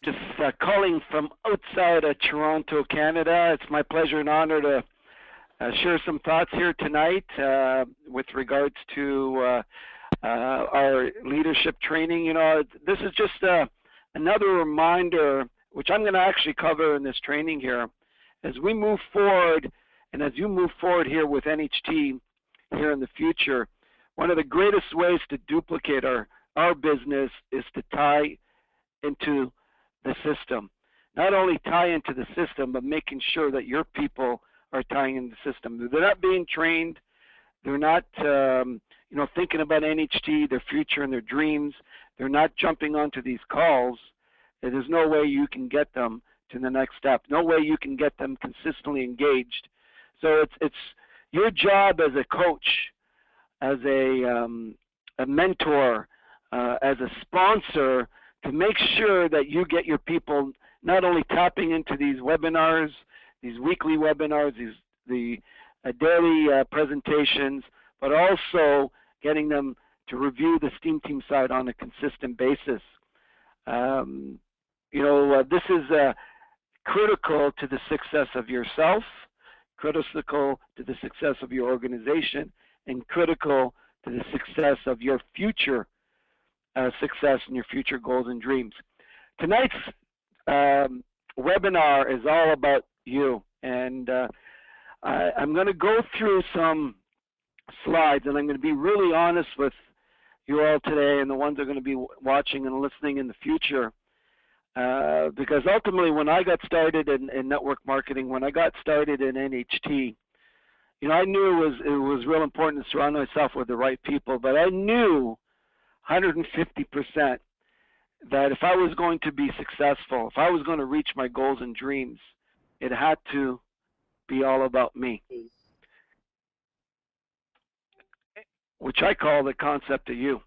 Just calling from outside of Toronto, Canada. It's my pleasure and honor to share some thoughts here tonight with regards to our leadership training. You know, this is just another reminder, which I'm going to actually cover in this training here, as we move forward, and as you move forward here with NHT here in the future. One of the greatest ways to duplicate our business is to tie into the system. Not only tie into the system, but making sure that your people are tying in the system. They're not being trained. They're not, thinking about NHT, their future and their dreams. They're not jumping onto these calls. There's no way you can get them to the next step. No way you can get them consistently engaged. So it's your job as a coach, as a mentor, as a sponsor, to make sure that you get your people not only tapping into these webinars, these weekly webinars, the daily presentations, but also getting them to review the STEAM team site on a consistent basis. This is critical to the success of yourself, critical to the success of your organization, and critical to the success of your future success and your future goals and dreams. Tonight's webinar is all about you, and I'm going to go through some slides, and I'm going to be really honest with you all today and the ones that are going to be watching and listening in the future, because ultimately when I got started in network marketing, when I got started in NHT, I knew it was real important to surround myself with the right people, but I knew 150% that if I was going to be successful, if I was going to reach my goals and dreams, it had to be all about me, which I call the concept of you.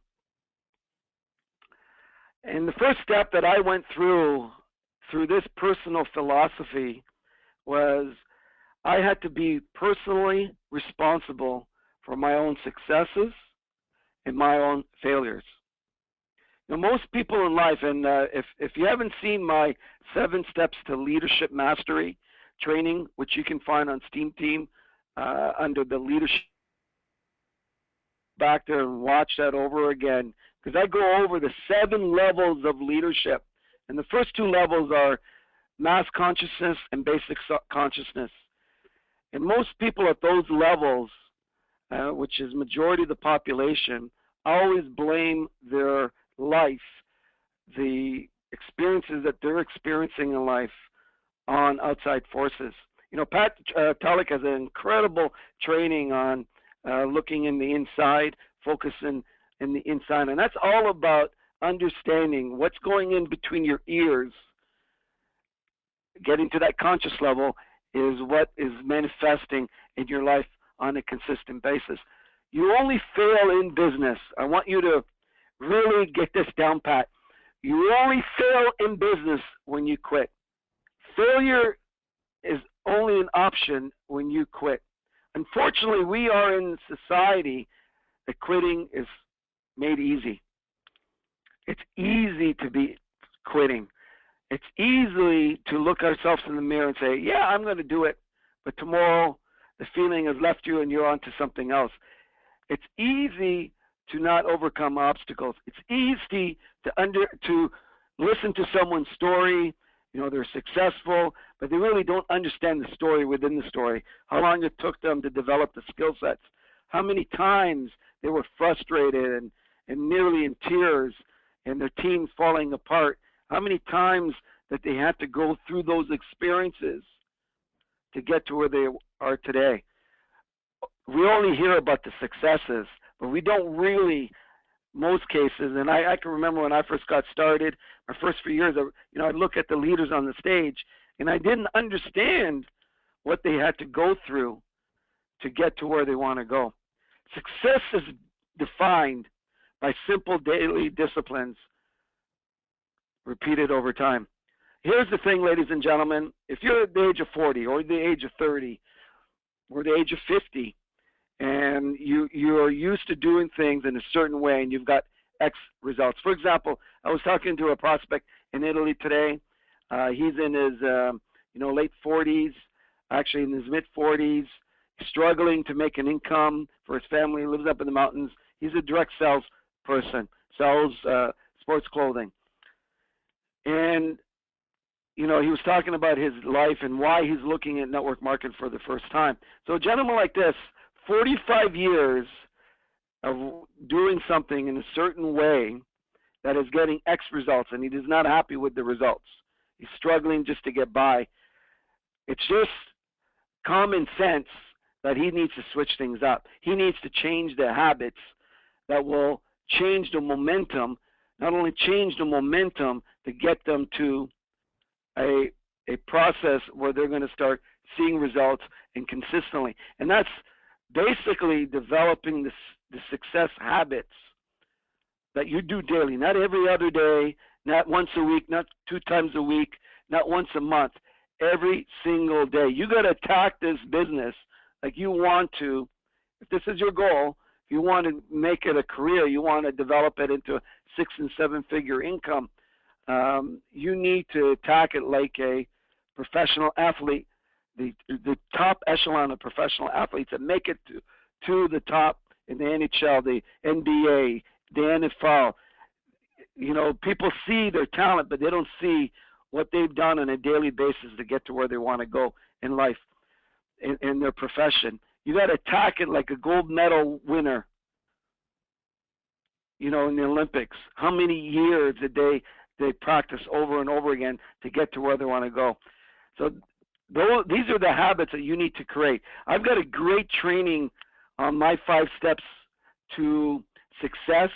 And the first step that I went through this personal philosophy was I had to be personally responsible for my own successes and my own failures. Most people in life, and if you haven't seen my 7 Steps to Leadership Mastery training, which you can find on STEAM Team under the leadership, back there and watch that over again, because I go over the 7 levels of leadership. And the first 2 levels are mass consciousness and basic consciousness. And most people at those levels, which is majority of the population, always blame their life, the experiences that they're experiencing in life, on outside forces. Pat Tulloch has an incredible training on looking in the inside, focusing in the inside, and that's all about understanding what's going in between your ears. Getting to that conscious level is what is manifesting in your life on a consistent basis. You only fail in business. I want you to really get this down pat. You only fail in business when you quit. Failure is only an option when you quit. Unfortunately, we are in a society that quitting is made easy. It's easy to be quitting. It's easy to look ourselves in the mirror and say, yeah, I'm going to do it, but tomorrow the feeling has left you and you're on to something else. It's easy to not overcome obstacles. It's easy to listen to someone's story. They're successful, but they really don't understand the story within the story, how long it took them to develop the skill sets, how many times they were frustrated and nearly in tears and their team falling apart, how many times that they had to go through those experiences to get to where they are today. We only hear about the successes, but we don't really, most cases, and I can remember when I first got started, my first few years, I'd look at the leaders on the stage, and I didn't understand what they had to go through to get to where they want to go. Success is defined by simple daily disciplines repeated over time. Here's the thing, ladies and gentlemen, if you're at the age of 40 or the age of 30 or the age of 50, and you are used to doing things in a certain way and you've got X results. For example, I was talking to a prospect in Italy today, He's in his late 40s, actually in his mid 40s, struggling to make an income for his family. He lives up in the mountains. He's a direct sales person, sells sports clothing. And he was talking about his life and why he's looking at network marketing for the first time. So a gentleman like this, 45 years of doing something in a certain way that is getting X results, and he is not happy with the results. He's struggling just to get by. It's just common sense that he needs to switch things up. He needs to change the habits that will change the momentum, not only change the momentum to get them to a process where they're going to start seeing results and consistently. And that's basically developing the success habits that you do daily, not every other day, not once a week, not 2 times a week, not once a month, every single day. You got to attack this business like you want to. If this is your goal, if you want to make it a career, you want to develop it into a 6- and 7-figure income, you need to attack it like a professional athlete, the top echelon of professional athletes that make it to the top in the NHL, the NBA, the NFL. People see their talent, but they don't see what they've done on a daily basis to get to where they want to go in life, in their profession. You got to attack it like a gold medal winner, in the Olympics. How many years did they practice over and over again to get to where they want to go? So these are the habits that you need to create. I've got a great training on my 5 steps to success,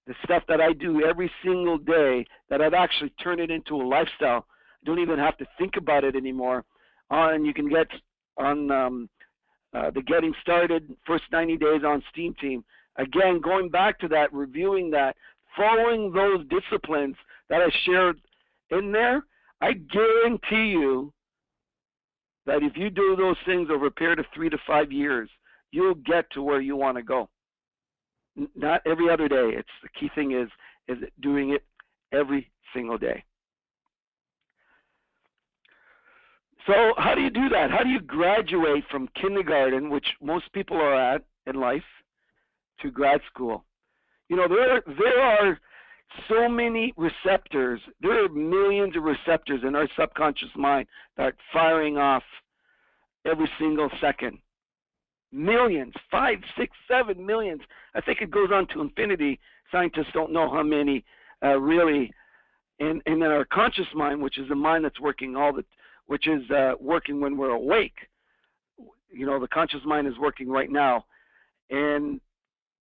the stuff that I do every single day, that I've actually turned it into a lifestyle. I don't even have to think about it anymore. And you can get on the Getting Started First 90 Days on Steam Team. Again, going back to that, reviewing that, following those disciplines that I shared in there, I guarantee you that if you do those things over a period of 3 to 5 years, you'll get to where you want to go. Not every other day. It's the key thing is doing it every single day. So how do you do that? How do you graduate from kindergarten, which most people are at in life, to grad school? There are so many receptors. There are millions of receptors in our subconscious mind that are firing off every single second. Millions, 5, 6, 7 millions. I think it goes on to infinity. Scientists don't know how many really. And in our conscious mind, which is the mind that's working which is working when we're awake. The conscious mind is working right now, and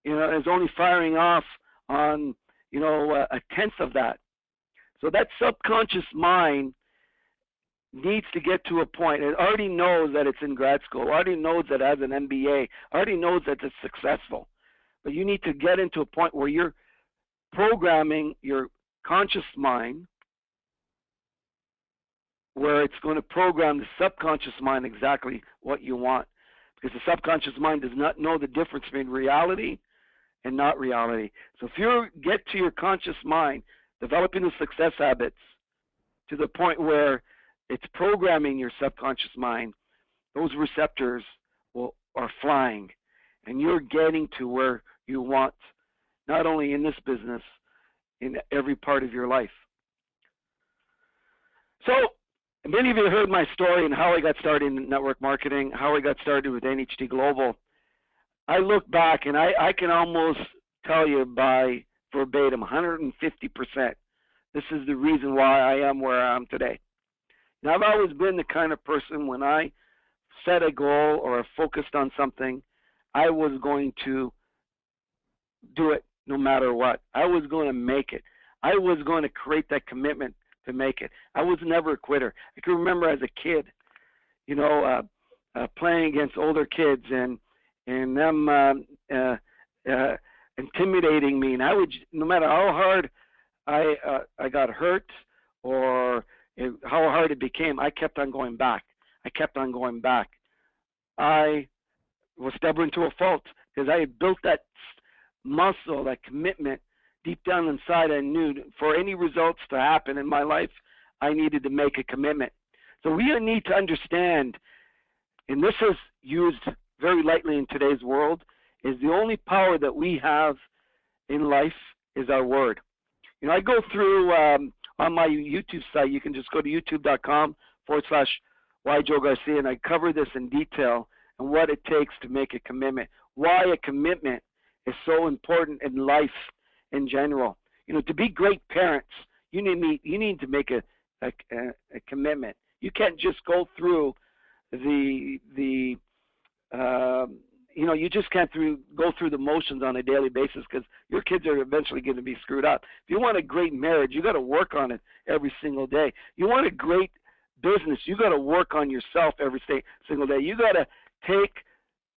it's only firing off on a tenth of that. So that subconscious mind needs to get to a point. It already knows that it's in grad school. It already knows that it has an MBA. It already knows that it's successful. But you need to get into a point where you're programming your conscious mind, where it's going to program the subconscious mind exactly what you want. Because the subconscious mind does not know the difference between reality and not reality. So if you get to your conscious mind, developing the success habits to the point where it's programming your subconscious mind, those receptors are flying, and you're getting to where you want, not only in this business, in every part of your life. So many of you heard my story and how I got started in network marketing, how I got started with NHT Global. I look back and I can almost tell you by verbatim, 150%, this is the reason why I am where I am today. Now, I've always been the kind of person, when I set a goal or focused on something, I was going to do it no matter what. I was going to make it. I was going to create that commitment to make it. I was never a quitter. I can remember as a kid, playing against older kids and them intimidating me. And I would, no matter how hard I got hurt or how hard it became, I kept on going back. I kept on going back. I was stubborn to a fault because I had built that muscle, that commitment deep down inside. I knew for any results to happen in my life, I needed to make a commitment. So we need to understand, and this is used very lightly in today's world, is the only power that we have in life is our word. You know, I go through on my YouTube site, you can just go to youtube.com/YOU Joe Garcia, and I cover this in detail and what it takes to make a commitment, why a commitment is so important in life in general. You know, to be great parents, you need to make a commitment. You can't just go through you just can't go through the motions on a daily basis, because your kids are eventually going to be screwed up. If you want a great marriage, you got to work on it every single day. You want a great business, you got to work on yourself every single day. You got to take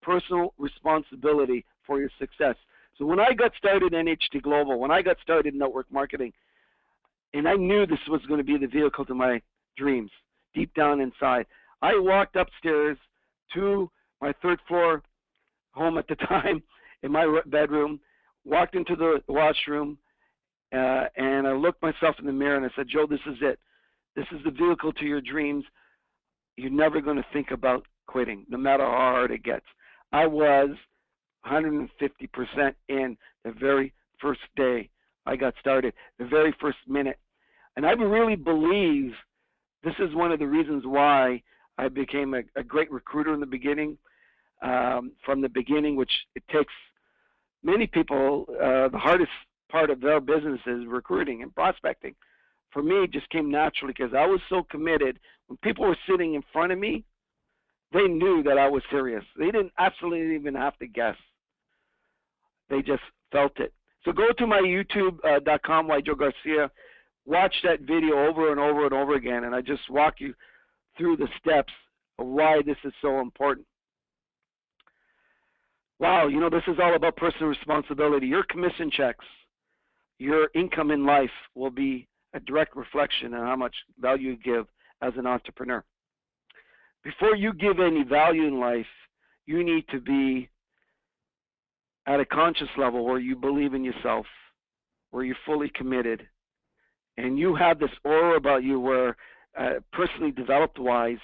personal responsibility for your success. So when I got started in HT Global, when I got started in network marketing, and I knew this was going to be the vehicle to my dreams, deep down inside, I walked upstairs to my third floor home at the time in my bedroom, walked into the washroom, and I looked myself in the mirror and I said, Joe, this is it. This is the vehicle to your dreams. You're never going to think about quitting, no matter how hard it gets. I was 150% in the very first day I got started, the very first minute. And I really believe this is one of the reasons why I became a great recruiter in the beginning. From the beginning, which it takes many people, the hardest part of their business is recruiting and prospecting. For me, it just came naturally because I was so committed. When people were sitting in front of me, they knew that I was serious. They didn't absolutely even have to guess. They just felt it. So go to my youtube.com, YOU Joe Garcia, watch that video over and over and over again, and I just walk you through the steps of why this is so important. Wow, you know, this is all about personal responsibility. Your commission checks, your income in life will be a direct reflection on how much value you give as an entrepreneur. Before you give any value in life, you need to be at a conscious level where you believe in yourself, where you're fully committed, and you have this aura about you where, personally developed wise,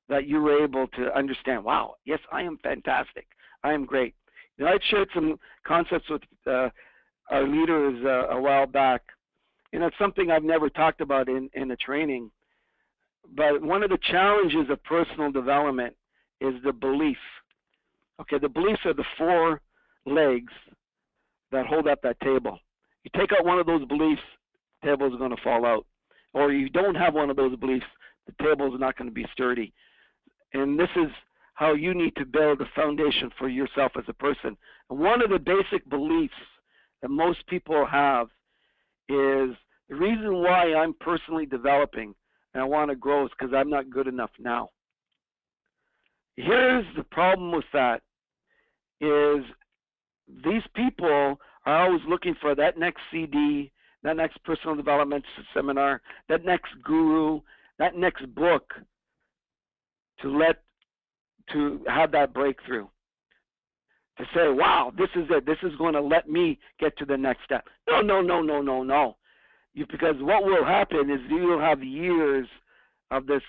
that you were able to understand, wow, yes, I am fantastic. I am great. You know, I shared some concepts with our leaders a while back, and it's something I've never talked about in a training. But one of the challenges of personal development is the belief. Okay, the beliefs are the four legs that hold up that table. You take out one of those beliefs, the table is going to fall out. Or you don't have one of those beliefs, the table is not going to be sturdy. And this is how you need to build a foundation for yourself as a person. And one of the basic beliefs that most people have is the reason why I'm personally developing and I want to grow is because I'm not good enough now. Here's the problem with that is these people are always looking for that next CD, that next personal development seminar, that next guru, that next book to have that breakthrough, to say, wow, this is it. This is going to let me get to the next step. No. Because what will happen is you will have years of this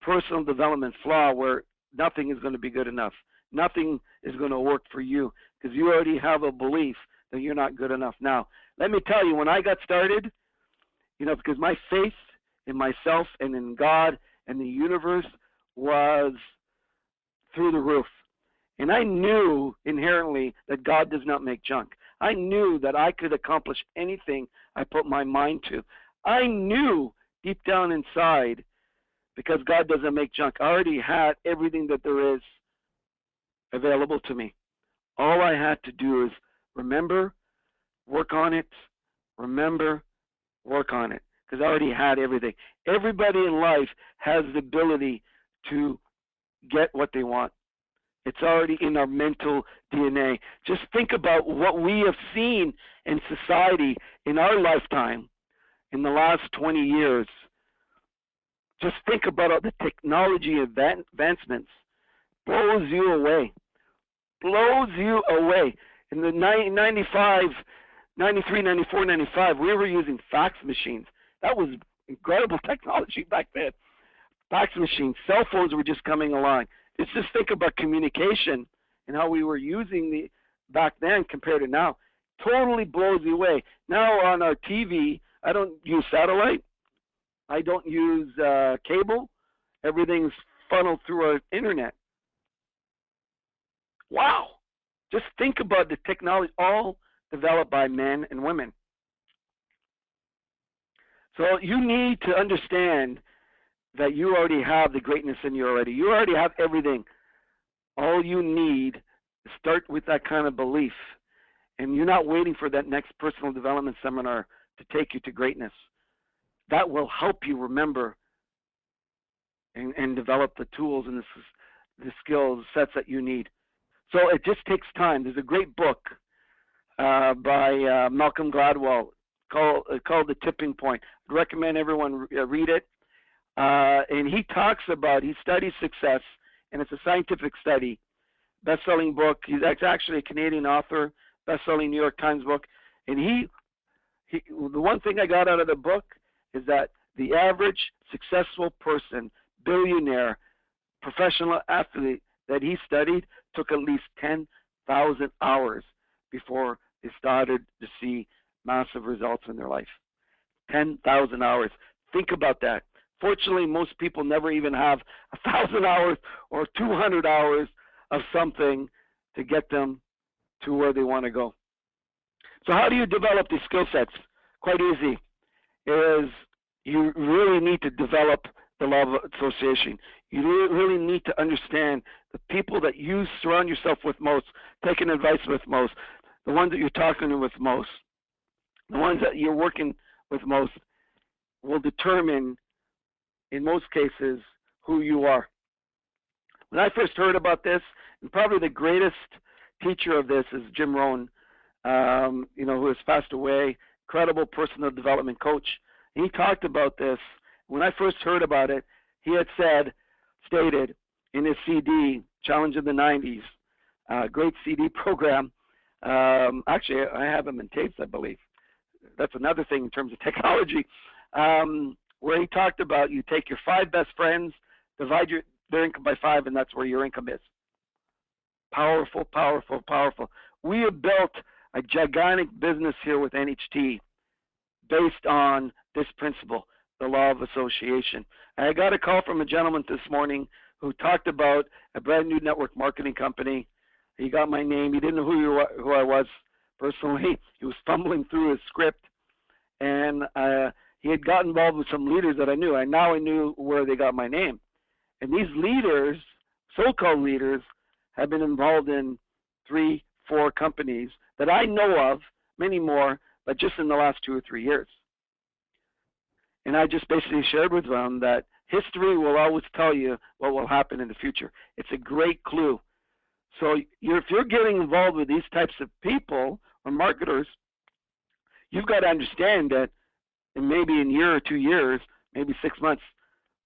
personal development flaw where nothing is going to be good enough. Nothing is going to work for you because you already have a belief that you're not good enough now. Let me tell you, when I got started, you know, because my faith in myself and in God and the universe was through the roof. And I knew inherently that God does not make junk. I knew that I could accomplish anything I put my mind to. I knew deep down inside, because God doesn't make junk, I already had everything that there is available to me. All I had to do is remember, work on it, remember, work on it, because I already had everything. Everybody in life has the ability to get what they want. It's already in our mental DNA. Just think about what we have seen in society in our lifetime in the last 20 years. Just think about all the technology advancements. Blows you away. Blows you away. In the 93, 94, 95, we were using fax machines. That was incredible technology back then. Fax machines, cell phones were just coming along. Let's just think about communication and how we were using the back then compared to now. Totally blows you away. Now on our TV, I don't use satellite. I don't use cable. Everything's funneled through our internet. Wow. Just think about the technology all developed by men and women. So you need to understand that you already have the greatness in you already. You already have everything. All you need is start with that kind of belief. And you're not waiting for that next personal development seminar to take you to greatness. That will help you remember and develop the tools and the skills sets that you need. So it just takes time. There's a great book by Malcolm Gladwell called The Tipping Point. I'd recommend everyone read it. And he talks about, he studies success, and it's a scientific study. Best-selling book. He's actually a Canadian author, best-selling New York Times book. And he the one thing I got out of the book is that the average successful person, billionaire, professional athlete that he studied took at least 10,000 hours before they started to see massive results in their life. 10,000 hours. Think about that. Fortunately, most people never even have 1,000 hours or 200 hours of something to get them to where they want to go. So how do you develop these skill sets? Quite easy. Is you really need to develop the law of association. You really need to understand the people that you surround yourself with most, taking advice with most, the ones that you're talking with most, the ones that you're working with most will determine, in most cases, who you are. When I first heard about this, and probably the greatest teacher of this is Jim Rohn, who has passed away, incredible personal development coach. And he talked about this. When I first heard about it, he had stated in his CD, Challenge of the 90s, great CD program. Actually, I have them in tapes, I believe. That's another thing in terms of technology, where he talked about you take your 5 best friends, divide their income by 5, and that's where your income is. Powerful, powerful, powerful. We have built a gigantic business here with NHT based on this principle, the law of association. I got a call from a gentleman this morning who talked about a brand new network marketing company. He got my name. He didn't know who I was personally. He was fumbling through his script, and he had got involved with some leaders that I knew. And now I knew where they got my name. And these leaders, so-called leaders, have been involved in 3, 4 companies that I know of, many more, but just in the last 2 or 3 years. And I just basically shared with them that history will always tell you what will happen in the future. It's a great clue. So if you're getting involved with these types of people or marketers, you've got to understand that maybe in a year or 2 years, maybe 6 months,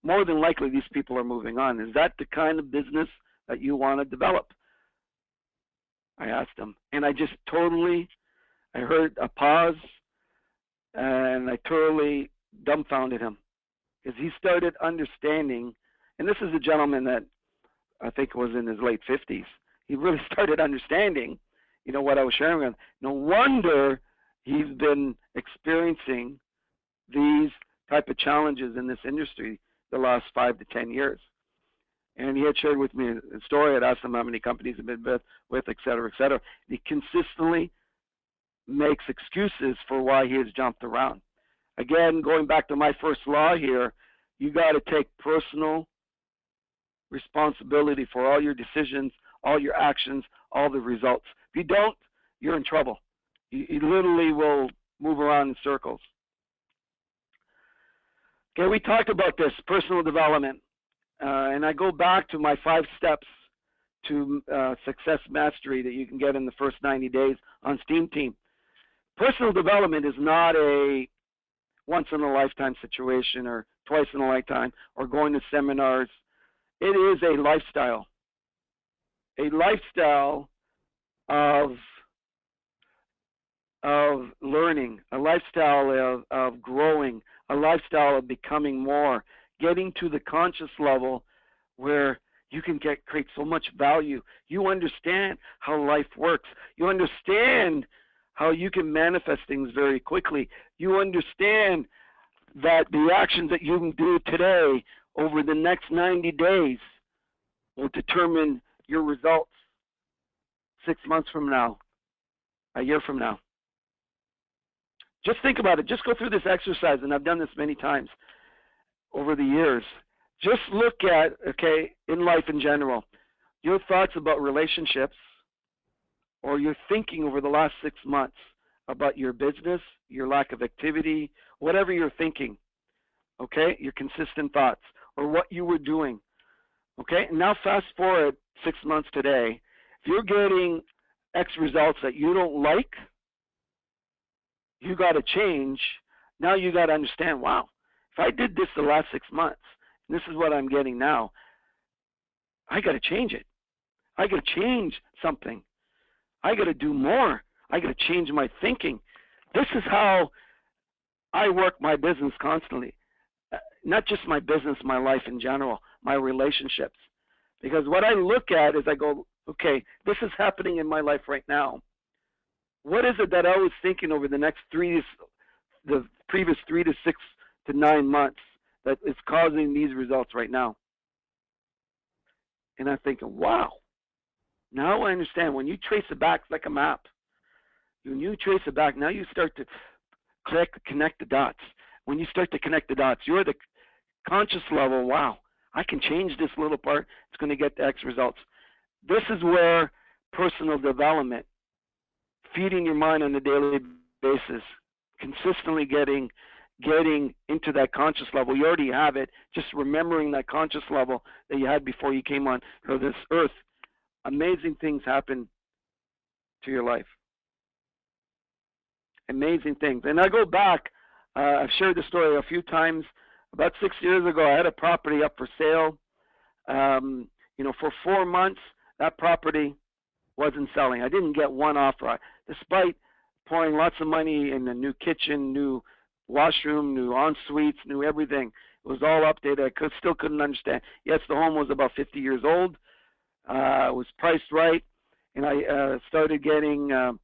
more than likely these people are moving on. Is that the kind of business that you want to develop? I asked him, and I heard a pause, and I totally dumbfounded him because he started understanding, and this is a gentleman that I think was in his late 50s. He really started understanding, what I was sharing with him. No wonder he's been experiencing these type of challenges in this industry the last 5 to 10 years. And he had shared with me a story. I'd asked him how many companies he'd been with, et cetera, et cetera. He consistently makes excuses for why he has jumped around. Again, going back to my first law here, you got to take personal responsibility for all your decisions, all your actions, all the results. If you don't, you're in trouble. You literally will move around in circles. Okay, we talked about this, personal development. And I go back to my 5 steps to success mastery that you can get in the first 90 days on Steam Team. Personal development is not a once-in-a-lifetime situation or twice in a lifetime or going to seminars. It is a lifestyle of learning, a lifestyle of growing, a lifestyle of becoming more, getting to the conscious level where you can create so much value. You understand how life works. You understand how you can manifest things very quickly. You understand that the actions that you can do today over the next 90 days will determine your results 6 months from now, a year from now. Just think about it. Just go through this exercise, and I've done this many times over the years. Just look at, okay, in life in general, your thoughts about relationships or your thinking over the last 6 months about your business, your lack of activity, whatever you're thinking, okay, your consistent thoughts or what you were doing, okay? And now fast forward 6 months today. If you're getting X results that you don't like, you got to change. Now you got to understand, wow, if I did this the last 6 months, and this is what I'm getting now, I got to change it. I got to change something. I got to do more. I got to change my thinking. This is how I work my business constantly. Not just my business, my life in general, my relationships. Because what I look at is I go, okay, this is happening in my life right now. What is it that I was thinking over the previous 3 to 6 to 9 months that is causing these results right now? And I'm thinking, wow, now I understand. When you trace it back, it's like a map. When you trace it back, now you start to connect the dots. When you start to connect the dots, you're at the conscious level, wow, I can change this little part. It's going to get the X results. This is where personal development, feeding your mind on a daily basis, consistently getting into that conscious level. You already have it. Just remembering that conscious level that you had before you came on this earth. Amazing things happen to your life. Amazing things. And I go back, I've shared the story a few times. About 6 years ago, I had a property up for sale. For 4 months, that property wasn't selling. I didn't get one offer. Despite pouring lots of money in a new kitchen, new washroom, new en-suites, new everything. It was all updated. I still couldn't understand. Yes, the home was about 50 years old. It was priced right. And I started getting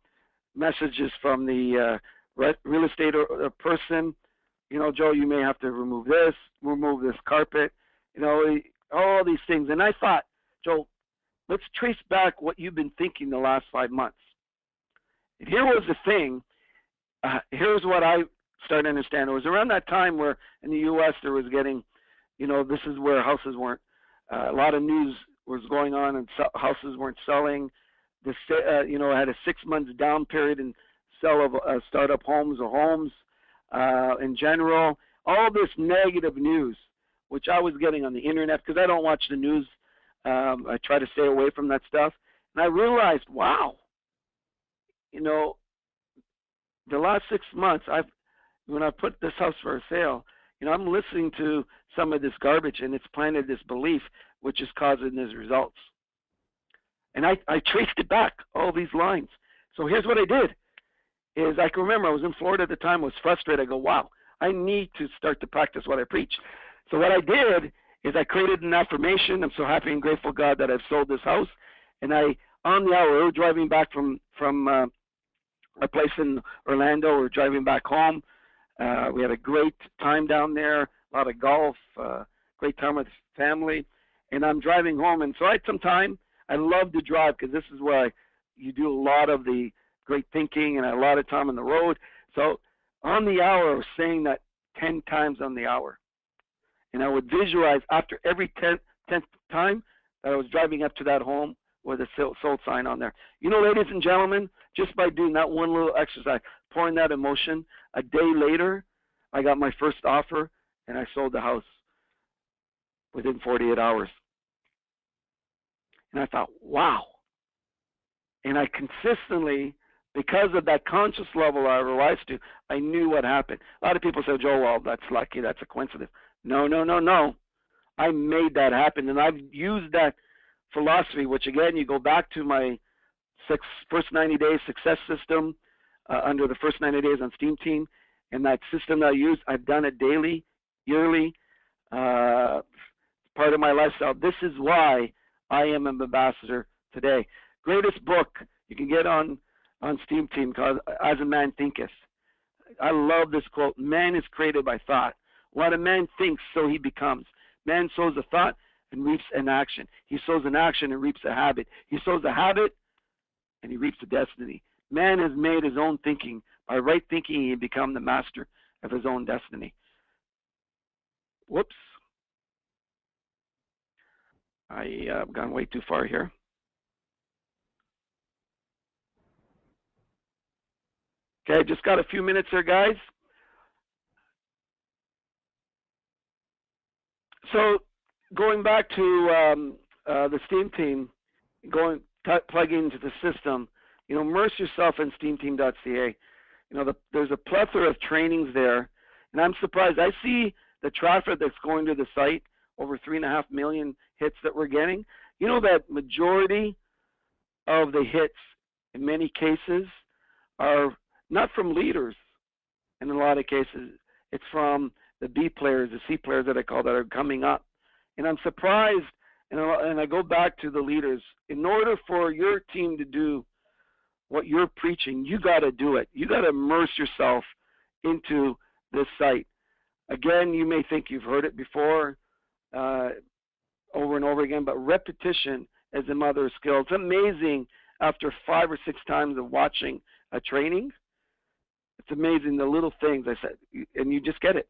messages from the real estate person. Joe, you may have to remove this carpet, all these things. And I thought, Joe, let's trace back what you've been thinking the last 5 months. And here was the thing. Here's what I started to understand. It was around that time where in the U.S. there was getting, this is where houses weren't, a lot of news was going on and houses weren't selling. I had a 6 months down period in sale of startup homes or homes. In general, all this negative news, which I was getting on the internet because I don't watch the news. I try to stay away from that stuff. And I realized, wow, the last 6 months, when I put this house for sale, I'm listening to some of this garbage, and it's planted this belief, which is causing these results. And I traced it back, all these lines. So here's what I did. Is I can remember I was in Florida at the time, I was frustrated. I go, wow, I need to start to practice what I preach. So what I did is I created an affirmation. I'm so happy and grateful, God, that I've sold this house. And on the hour, we were driving back from our place in Orlando. We were driving back home. We had a great time down there, a lot of golf, great time with family. And I'm driving home. And so I had some time. I love to drive because this is where you do a lot of the great thinking and a lot of time on the road. So on the hour, I was saying that 10 times on the hour. And I would visualize after every 10th time that I was driving up to that home with a sold sign on there. Ladies and gentlemen, just by doing that one little exercise, pouring that emotion, a day later, I got my first offer and I sold the house within 48 hours. And I thought, wow. And I consistently, because of that conscious level I realized to, I knew what happened. A lot of people say, Joe, well, that's lucky, that's a coincidence. No. I made that happen, and I've used that philosophy, which again, you go back to my first 90 days success system under the first 90 days on Steam Team, And that system that I use, I've done it daily, yearly, part of my lifestyle. This is why I am an ambassador today. Greatest book you can get on Steam Team called As a Man Thinketh. I love this quote. Man is created by thought. What a man thinks, so he becomes. Man sows a thought and reaps an action. He sows an action and reaps a habit. He sows a habit and he reaps a destiny. Man has made his own thinking. By right thinking, he become the master of his own destiny. Whoops. I've gone way too far here. Okay, just got a few minutes here, guys. So going back to the Steam Team, plugging into the system, immerse yourself in steamteam.ca. There's a plethora of trainings there, and I'm surprised. I see the traffic that's going to the site, over 3.5 million hits that we're getting. You know that majority of the hits, in many cases, are not from leaders. In a lot of cases, it's from the B players, the C players that I call, that are coming up. And I'm surprised, and I go back to the leaders. In order for your team to do what you're preaching, you got to do it. You got to immerse yourself into this site. Again, you may think you've heard it before, over and over again, but repetition is the mother of skill. It's amazing after 5 or 6 times of watching a training. It's amazing the little things I said, and you just get it.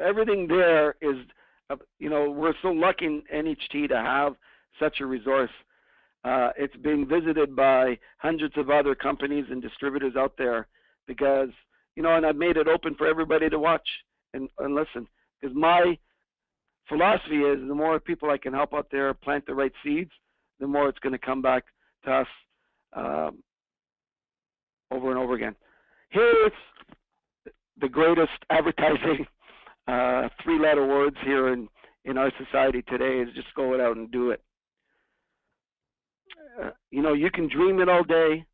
Everything there is, we're so lucky in NHT to have such a resource. It's being visited by hundreds of other companies and distributors out there because, and I've made it open for everybody to watch and listen. Because my philosophy is the more people I can help out there plant the right seeds, the more it's going to come back to us over and over again. Here's the greatest advertising 3-letter words here in our society today is just go out and do it. You can dream it all day,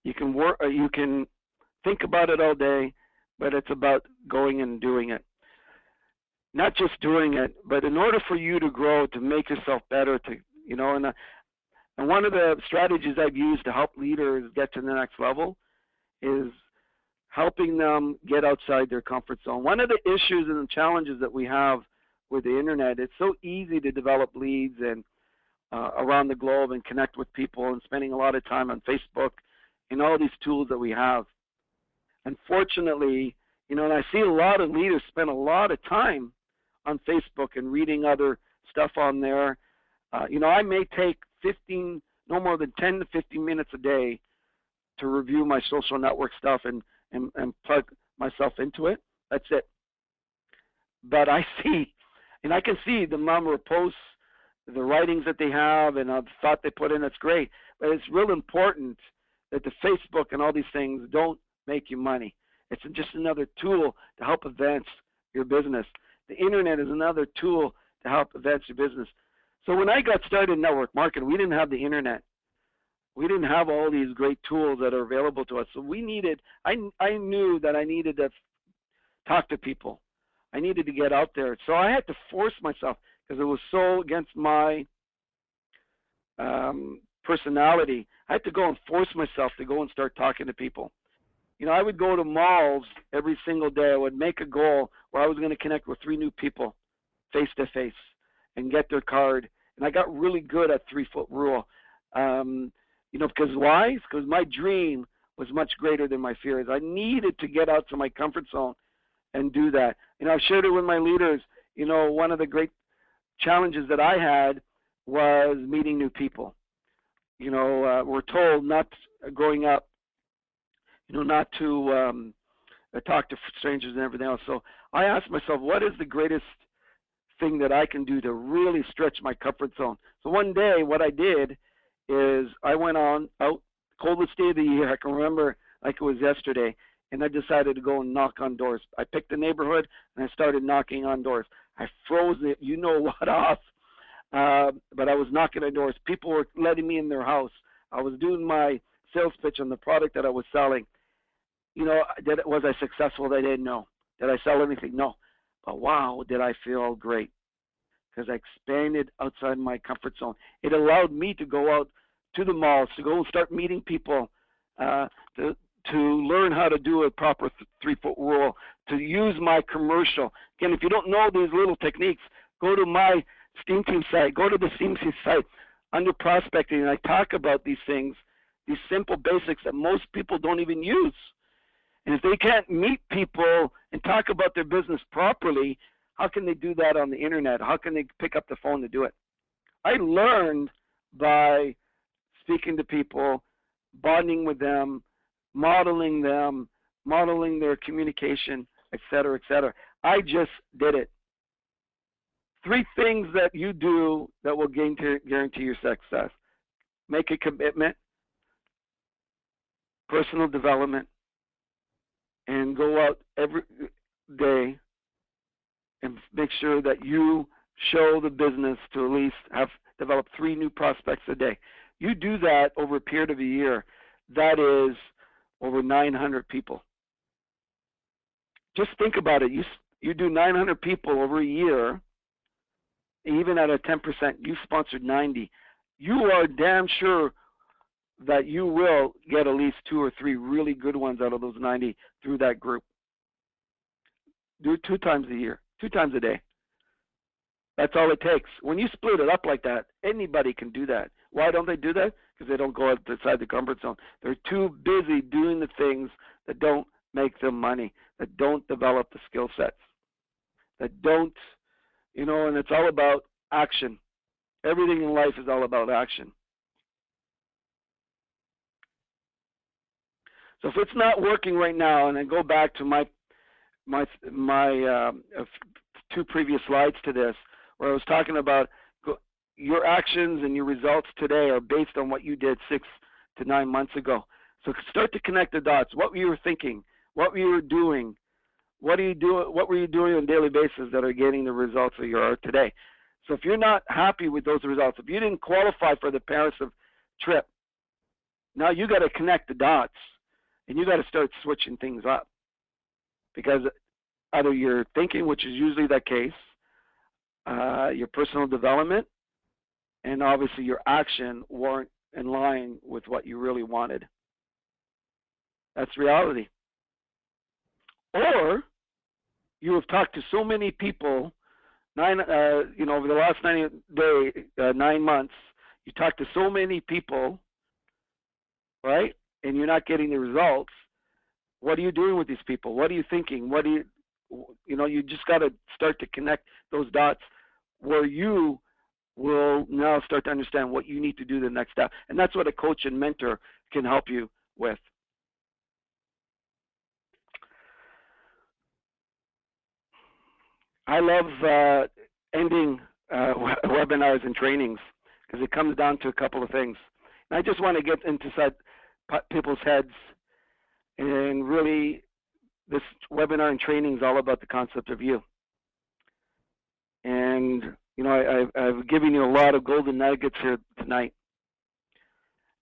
you can work, you can think about it all day, but it's about going and doing it. Not just doing it, but in order for you to grow, to make yourself better, and one of the strategies I've used to help leaders get to the next level is helping them get outside their comfort zone. One of the issues and the challenges that we have with the internet, it's so easy to develop leads and around the globe and connect with people, and spending a lot of time on Facebook and all these tools that we have. Unfortunately, and I see a lot of leaders spend a lot of time on Facebook and reading other stuff on there. I may take no more than 10 to 15 minutes a day to review my social network stuff and plug myself into it. That's it. But I see, and I can see the number of posts, the writings that they have, and the thought they put in. That's great. But it's real important that the Facebook and all these things don't make you money. It's just another tool to help advance your business. The internet is another tool to help advance your business. So when I got started in network marketing, we didn't have the internet. We didn't have all these great tools that are available to us. So I knew that I needed to talk to people. I needed to get out there. So I had to force myself because it was so against my personality. I had to go and force myself to go and start talking to people. I would go to malls every single day. I would make a goal where I was going to connect with 3 new people face to face and get their card. And I got really good at 3-foot rule. Because why? Because my dream was much greater than my fears. I needed to get out to my comfort zone and do that. I've shared it with my leaders. One of the great challenges that I had was meeting new people. We're told not growing up, not to talk to strangers and everything else. So I asked myself, what is the greatest thing that I can do to really stretch my comfort zone? So one day, what I did is I went out, coldest day of the year. I can remember like it was yesterday, and I decided to go and knock on doors. I picked a neighborhood, and I started knocking on doors. I froze it, what off, but I was knocking on doors. People were letting me in their house. I was doing my sales pitch on the product that I was selling. Was I successful? I didn't know. Did I sell anything? No. But wow, did I feel great, because I expanded outside my comfort zone. It allowed me to go out to the malls, to go and start meeting people, uh, to learn how to do a proper 3-foot rule, to use my commercial. Again, if you don't know these little techniques, go to my Steam Team site, go to the Steam Team site under prospecting, and I talk about these things, these simple basics that most people don't even use. And if they can't meet people and talk about their business properly, how can they do that on the internet? How can they pick up the phone to do it? I learned by speaking to people, bonding with them, modeling their communication, et cetera, et cetera. I just did it. 3 things that you do that will guarantee your success. Make a commitment, personal development, and go out every day and make sure that you show the business to at least have developed 3 new prospects a day. You do that over a period of a year, that is over 900 people. Just think about it. You do 900 people over a year, even at a 10%, you sponsored 90. You are damn sure that you will get at least 2 or 3 really good ones out of those 90 through that group. Do it 2 times a year, 2 times a day. That's all it takes. When you split it up like that, anybody can do that. Why don't they do that? Because they don't go outside the comfort zone. They're too busy doing the things that don't make them money, that don't develop the skill sets, that don't, and it's all about action. Everything in life is all about action. So if it's not working right now, and I go back to my 2 previous slides to this, where I was talking about your actions and your results today are based on what you did 6 to 9 months ago. So start to connect the dots. What were you thinking? What were you doing? What were you doing on a daily basis that are getting the results that you are today? So if you're not happy with those results, if you didn't qualify for the Paris trip, now you got to connect the dots, and you got to start switching things up, because either your thinking, which is usually the case, your personal development, and obviously your action weren't in line with what you really wanted. That's reality. Or you have talked to so many people, over the last 9 months, you talked to so many people, right? And you're not getting the results. What are you doing with these people? What are you thinking? You just got to start to connect those dots, where you will now start to understand what you need to do the next step. And that's what a coach and mentor can help you with. I love ending webinars and trainings, because it comes down to a couple of things. And I just want to get inside people's heads, and really this webinar and training is all about the concept of you. And I've given you a lot of golden nuggets here tonight.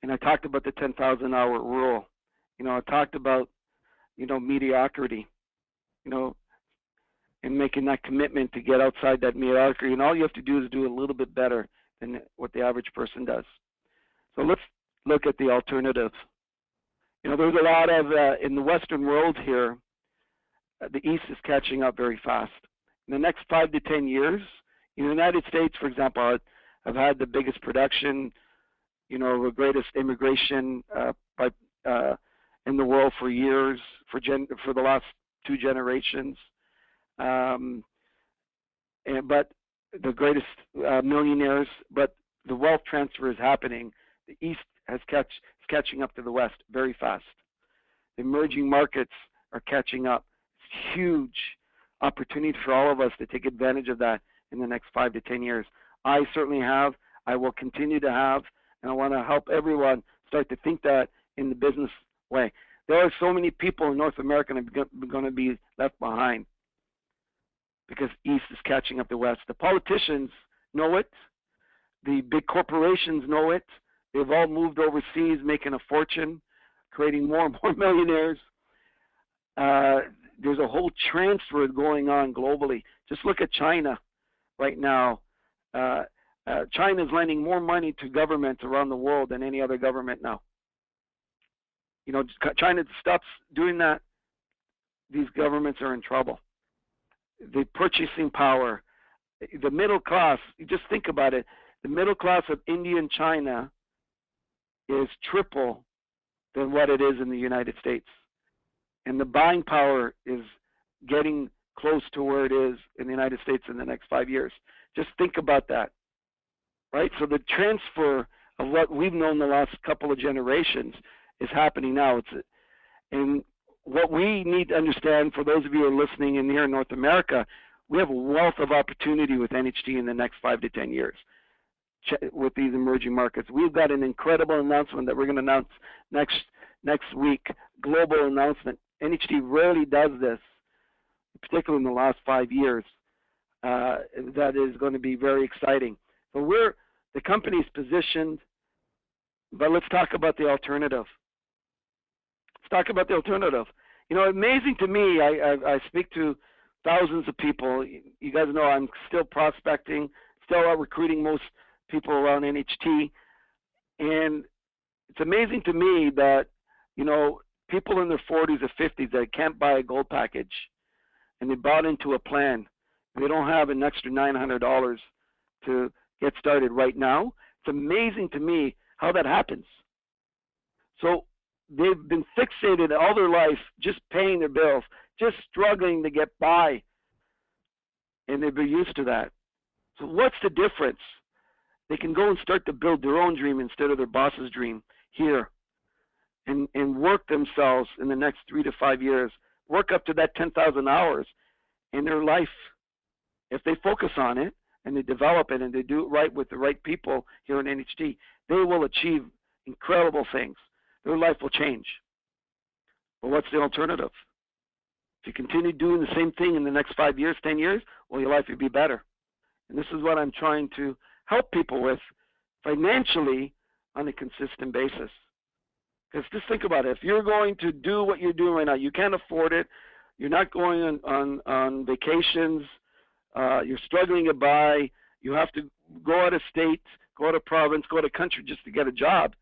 And I talked about the 10,000-hour rule. I talked about, mediocrity, and making that commitment to get outside that mediocrity. And all you have to do is do a little bit better than what the average person does. So let's look at the alternative. There's a lot of, in the Western world here, the East is catching up very fast. In the next 5 to 10 years, in the United States, for example, have had the biggest production, the greatest immigration in the world for years, for the last 2 generations. But the greatest millionaires, but the wealth transfer is happening. The East is catching up to the West very fast. The emerging markets are catching up. It's huge opportunity for all of us to take advantage of that in the next 5 to 10 years. I certainly have. I will continue to have, and I want to help everyone start to think that in the business way. There are so many people in North America that are going to be left behind, because East is catching up to West. The politicians know it. The big corporations know it. They've all moved overseas, making a fortune, creating more and more millionaires. Uh, there's a whole transfer going on globally. Just look at China right now. China is lending more money to governments around the world than any other government now. You know, China stops doing that, these governments are in trouble. The purchasing power, the middle class, you just think about it. The middle class of India and China is triple than what it is in the United States. And the buying power is getting close to where it is in the United States in the next 5 years. Just think about that, right? So the transfer of what we've known the last couple of generations is happening now. And what we need to understand, for those of you who are listening in here in North America, we have a wealth of opportunity with NHT in the next 5 to 10 years with these emerging markets. We've got an incredible announcement that we're going to announce next week, global announcement. NHT rarely does this, particularly in the last 5 years. That is going to be very exciting. So the company's positioned, but let's talk about the alternative. Let's talk about the alternative. You know, amazing to me, I speak to thousands of people. You guys know I'm still prospecting, still out recruiting most people around NHT. And it's amazing to me that, you know, people in their 40s or 50s that can't buy a gold package, and they bought into a plan. They don't have an extra $900 to get started right now. It's amazing to me how that happens. So they've been fixated all their life just paying their bills, just struggling to get by, and they've been used to that. So what's the difference? They can go and start to build their own dream instead of their boss's dream here, and work themselves in the next 3 to 5 years, work up to that 10,000 hours in their life. If they focus on it and they develop it and they do it right with the right people here in NHT, they will achieve incredible things. Their life will change. But what's the alternative? If you continue doing the same thing in the next 5 years, 10 years, well, your life will be better. And this is what I'm trying to help people with financially on a consistent basis. Because just think about it. If you're going to do what you're doing right now, you can't afford it. You're not going on vacations. You're struggling to buy. You have to go out of state, go out of province, go out of country just to get a job.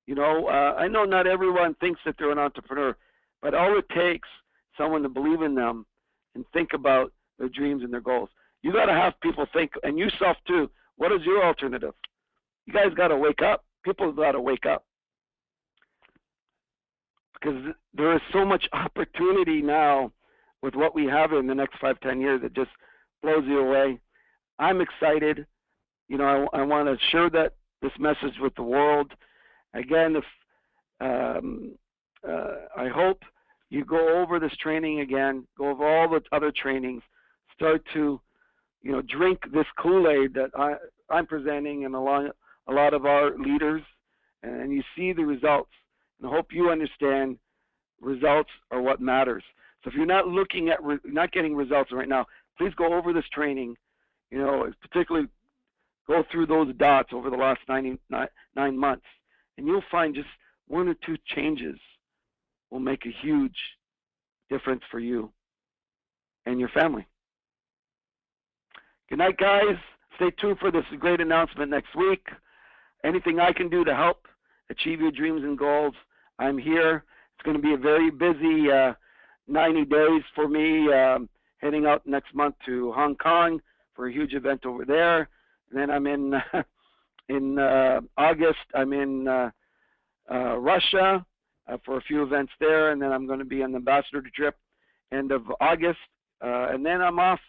You know, I know not everyone thinks that they're an entrepreneur, but all it takes is someone to believe in them and think about their dreams and their goals. You got to have people think, and yourself too, what is your alternative? You guys got to wake up. People got to wake up. Because there is so much opportunity now with what we have in the next 5, 10 years. It just blows you away. I'm excited. You know, I want to share this message with the world. Again, I hope you go over this training again, go over all the other trainings, start to, you know, drink this Kool-Aid that I'm presenting and a lot of our leaders, and you see the results. And I hope you understand results are what matters. So if you're not looking at not getting results right now, please go over this training. You know, particularly go through those dots over the last 9 months, and you'll find just 1 or 2 changes will make a huge difference for you and your family. Good night, guys. Stay tuned for this great announcement next week. Anything I can do to help achieve your dreams and goals, I'm here. It's going to be a very busy 90 days for me, heading out next month to Hong Kong for a huge event over there. And then I'm in August, I'm in Russia for a few events there. And then I'm going to be on the ambassador trip end of August. And then I'm off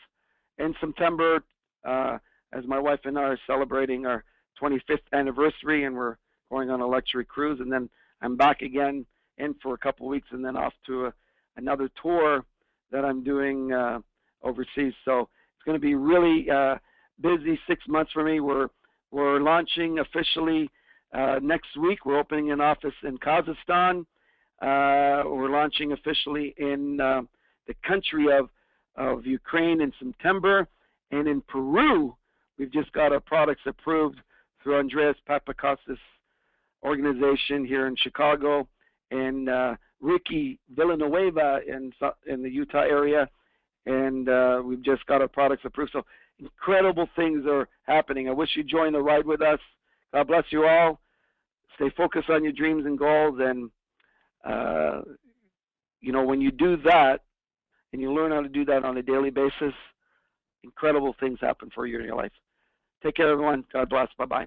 in September as my wife and I are celebrating our 25th anniversary, and we're going on a luxury cruise. And then I'm back again in for a couple of weeks, and then off to another tour that I'm doing overseas. So it's going to be really busy 6 months for me. We're launching officially next week. We're opening an office in Kazakhstan. We're launching officially in the country of Ukraine in September, and in Peru, we've just got our products approved through Andreas Papakos's organization here in Chicago, and Ricky Villanueva in the Utah area, and we've just got our products approved. So incredible things are happening. I wish you'd join the ride with us. God bless you all. Stay focused on your dreams and goals, and you know, when you do that and you learn how to do that on a daily basis, incredible things happen for you in your life. Take care, everyone. God bless. Bye-bye.